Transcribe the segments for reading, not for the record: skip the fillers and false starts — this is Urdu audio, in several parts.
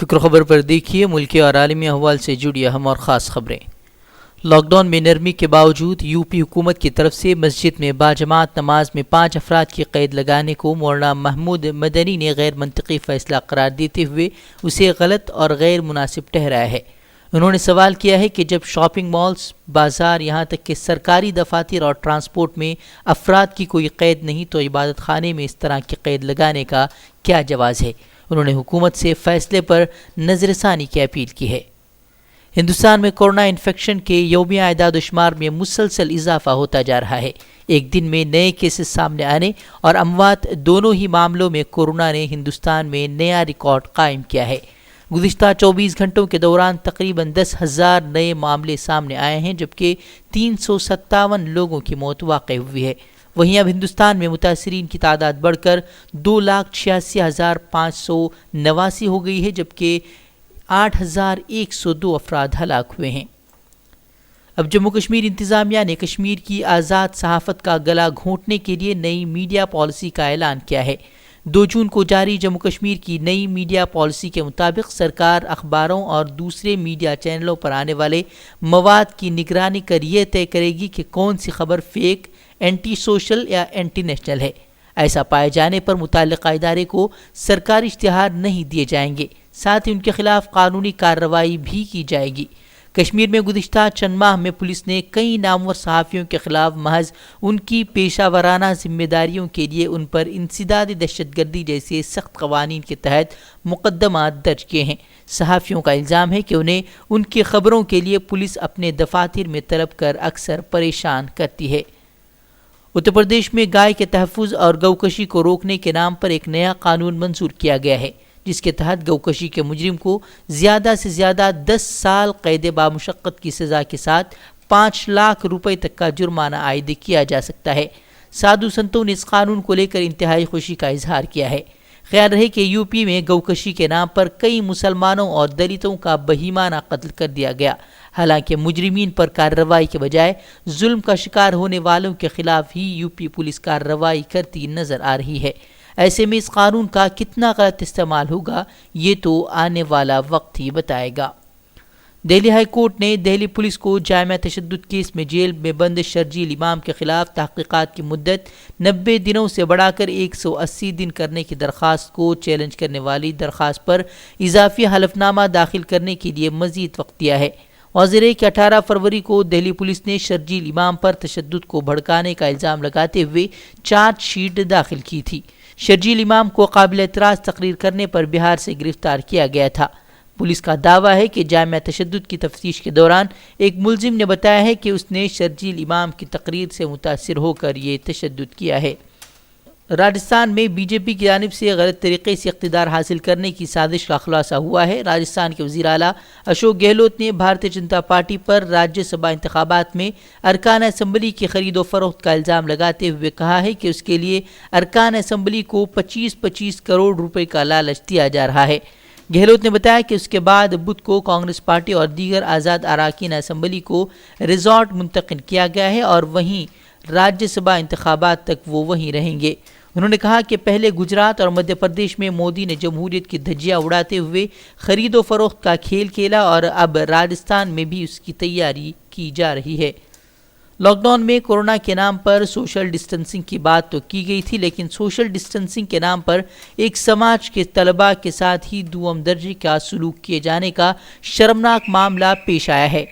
فکر خبر پر دیکھیے ملکی اور عالمی احوال سے جڑی اہم اور خاص خبریں۔ لاک ڈاؤن میں نرمی کے باوجود یو پی حکومت کی طرف سے مسجد میں باجماعت نماز میں 5 افراد کی قید لگانے کو مولانا محمود مدنی نے غیر منطقی فیصلہ قرار دیتے ہوئے اسے غلط اور غیر مناسب ٹھہرایا ہے۔ انہوں نے سوال کیا ہے کہ جب شاپنگ مالز، بازار، یہاں تک کہ سرکاری دفاتر اور ٹرانسپورٹ میں افراد کی کوئی قید نہیں تو عبادت خانے میں اس طرح کی قید لگانے کا کیا جواز ہے؟ انہوں نے حکومت سے فیصلے پر نظر ثانی کی اپیل کی ہے۔ ہندوستان میں کورونا انفیکشن کے یومیہ اعداد و شمار میں مسلسل اضافہ ہوتا جا رہا ہے۔ ایک دن میں نئے کیسز سامنے آنے اور اموات دونوں ہی معاملوں میں کورونا نے ہندوستان میں نیا ریکارڈ قائم کیا ہے۔ گزشتہ 24 گھنٹوں کے دوران تقریباً 10,000 نئے معاملے سامنے آئے ہیں جبکہ 357 لوگوں کی موت واقع ہوئی ہے۔ وہیں اب ہندوستان میں متاثرین کی تعداد بڑھ کر 2,86,589 ہو گئی ہے جبکہ 8,102 افراد ہلاک ہوئے ہیں۔ اب جموں کشمیر انتظامیہ نے کشمیر کی آزاد صحافت کا گلا گھونٹنے کے لیے نئی میڈیا پالیسی کا اعلان کیا ہے۔ 2 جون کو جاری جموں کشمیر کی نئی میڈیا پالیسی کے مطابق سرکار اخباروں اور دوسرے میڈیا چینلوں پر آنے والے مواد کی نگرانی کر یہ طے کرے گی کہ کون سی خبر فیک، اینٹی سوشل یا اینٹی نیشنل ہے۔ ایسا پائے جانے پر متعلقہ ادارے کو سرکاری اشتہار نہیں دیے جائیں گے، ساتھ ہی ان کے خلاف قانونی کارروائی بھی کی جائے گی۔ کشمیر میں گزشتہ چند ماہ میں پولیس نے کئی نامور صحافیوں کے خلاف محض ان کی پیشہ ورانہ ذمہ داریوں کے لیے ان پر انسداد دہشت گردی جیسے سخت قوانین کے تحت مقدمات درج کیے ہیں۔ صحافیوں کا الزام ہے کہ انہیں ان کی خبروں کے لیے پولیس اپنے دفاتر میں طلب کر اکثر پریشان کرتی ہے۔ اتر پردیش میں گائے کے تحفظ اور گوکشی کو روکنے کے نام پر ایک نیا قانون منظور کیا گیا ہے جس کے تحت گوکشی کے مجرم کو زیادہ سے زیادہ 10 سال قید بامشقت کی سزا کے ساتھ 5 لاکھ روپے تک کا جرمانہ عائد کیا جا سکتا ہے۔ سادھو سنتوں نے اس قانون کو لے کر انتہائی خوشی کا اظہار کیا ہے۔ خیال رہے کہ یو پی میں گوکشی کے نام پر کئی مسلمانوں اور دلتوں کا بہیمانہ قتل کر دیا گیا، حالانکہ مجرمین پر کارروائی کے بجائے ظلم کا شکار ہونے والوں کے خلاف ہی یو پی پولیس کارروائی کرتی نظر آ رہی ہے۔ ایسے میں اس قانون کا کتنا غلط استعمال ہوگا یہ تو آنے والا وقت ہی بتائے گا۔ دہلی ہائی کورٹ نے دہلی پولیس کو جامعہ تشدد کیس میں جیل میں بند شرجیل امام کے خلاف تحقیقات کی مدت 90 دنوں سے بڑھا کر 180 دن کرنے کی درخواست کو چیلنج کرنے والی درخواست پر اضافی حلف نامہ داخل کرنے کے لیے مزید وقت دیا ہے۔ واضح ہے کہ 18 فروری کو دہلی پولیس نے شرجیل امام پر تشدد کو بھڑکانے کا الزام لگاتے ہوئے چارج شیٹ داخل کی تھی۔ شرجیل امام کو قابل اعتراض تقریر کرنے پر بہار سے گرفتار کیا گیا تھا۔ پولیس کا دعویٰ ہے کہ جامعہ تشدد کی تفتیش کے دوران ایک ملزم نے بتایا ہے کہ اس نے شرجیل امام کی تقریر سے متاثر ہو کر یہ تشدد کیا ہے۔ راجستھان میں بی جے پی کی جانب سے غلط طریقے سے اقتدار حاصل کرنے کی سازش کا خلاصہ ہوا ہے۔ راجستھان کے وزیر اعلیٰ اشوک گہلوت نے بھارتیہ جنتا پارٹی پر راجیہ سبھا انتخابات میں ارکان اسمبلی کی خرید و فروخت کا الزام لگاتے ہوئے کہا ہے کہ اس کے لیے ارکان اسمبلی کو 25 کروڑ روپے کا لالچ دیا جا رہا ہے۔ گہلوت نے بتایا کہ اس کے بعد بدھ کو کانگریس پارٹی اور دیگر آزاد اراکین اسمبلی کو ریزارٹ منتقل کیا گیا ہے اور وہیں راجیہ سبھا انتخابات تک وہ وہیں رہیں گے۔ انہوں نے کہا کہ پہلے گجرات اور مدھیہ پردیش میں مودی نے جمہوریت کی دھجیاں اڑاتے ہوئے خرید و فروخت کا کھیل کھیلا اور اب راجستھان میں بھی اس کی تیاری کی جا رہی ہے۔ لاک ڈاؤن میں کورونا کے نام پر سوشل ڈسٹنسنگ کی بات تو کی گئی تھی، لیکن سوشل ڈسٹنسنگ کے نام پر ایک سماج کے طلباء کے ساتھ ہی دوم درجے کا سلوک کیے جانے کا شرمناک معاملہ پیش آیا ہے۔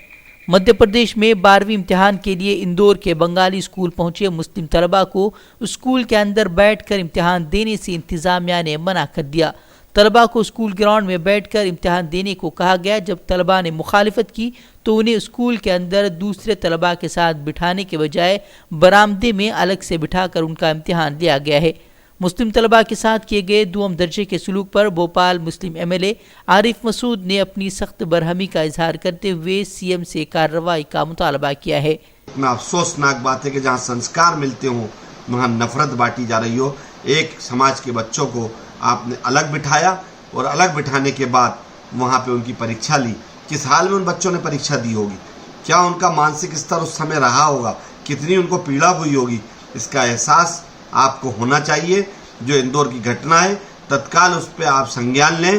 مدھیہ پردیش میں 12ویں امتحان کے لیے اندور کے بنگالی اسکول پہنچے مسلم طلباء کو اسکول کے اندر بیٹھ کر امتحان دینے سے انتظامیہ نے منع کر دیا۔ طلباء کو اسکول گراؤنڈ میں بیٹھ کر امتحان دینے کو کہا گیا۔ جب طلباء نے مخالفت کی تو انہیں اسکول کے اندر دوسرے طلباء کے ساتھ بٹھانے کے بجائے برآمدے میں الگ سے بٹھا کر ان کا امتحان لیا گیا ہے۔ مسلم طلباء کے ساتھ کیے گئے دوم درجے کے سلوک پر بھوپال مسلم ایم ایل اے عارف مسعود نے اپنی سخت برہمی کا اظہار کرتے ہوئے سی ایم سے کارروائی کا مطالبہ کیا ہے۔ میں افسوسناک بات ہے کہ جہاں سنسکار ملتے ہوں وہاں نفرت بانٹی جا رہی ہو۔ ایک سماج کے بچوں کو آپ نے الگ بٹھایا اور الگ بٹھانے کے بعد وہاں پہ ان کی پریکشا لی۔ کس حال میں ان بچوں نے پریکشا دی ہوگی، کیا ان کا مانسک استر اس سمے رہا ہوگا، کتنی ان کو پیڑا ہوئی ہوگی، اس کا احساس آپ کو ہونا چاہیے۔ جو اندور کی گھٹنا ہے تتکال اس پہ آپ سنگیان لیں